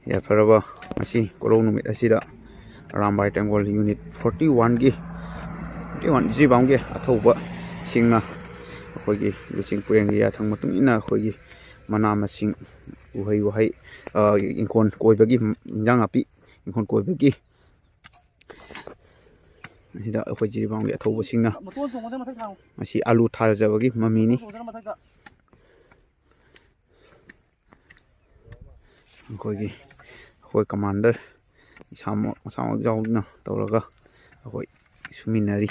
ꯌꯥꯐꯔꯕ ꯉꯁꯤ ꯀꯣꯔꯧ ꯅꯨꯃꯤꯠ ꯑꯁꯤꯗ ꯑꯔꯥꯝꯕꯥꯏ ꯇꯦꯡꯒꯣꯜ ꯌꯨꯅꯤꯠ 41ꯒꯤ 41 ꯖꯤꯕꯥꯝꯒꯤ ꯑꯊꯧꯕ ꯁꯤꯡꯅ ꯑꯩꯈꯣꯏꯒꯤ ꯂꯨꯆꯤꯡ ꯄꯨꯔꯦꯟꯒꯤ ꯌꯥꯊꯪ ꯃꯇꯨꯡ ꯏꯟꯅ ꯑꯩꯈꯣꯏꯒꯤ ꯃꯅꯥ ꯃꯁꯤꯡ ꯎꯍꯩ ꯋꯥꯍꯩ ꯏꯪꯈꯣꯜ ꯀꯣꯏꯕꯒꯤ ꯏꯟꯖꯥꯡ ꯅꯥꯄꯤ ꯏꯪꯈꯣꯜ ꯀꯣꯏꯕꯒꯤ ꯑꯁꯤꯗ ꯑꯩꯈꯣꯏ ꯖꯤꯔꯤꯕꯥꯝꯒꯤ ꯑꯊꯧꯕꯁꯤꯡꯅ ꯃꯁꯤ ꯑꯂꯨ ꯊꯥꯖꯕꯒꯤ ꯃꯃꯤꯅꯤ ꯑꯩꯈꯣꯏ ꯀꯃꯥꯟꯗꯔ ꯏꯁꯥꯃꯛ ꯃꯁꯥꯃꯛ ꯌꯥꯎꯅ ꯇꯧꯔꯒ ꯑꯩꯈꯣꯏ ꯁꯨꯃꯤꯟꯅꯔꯤ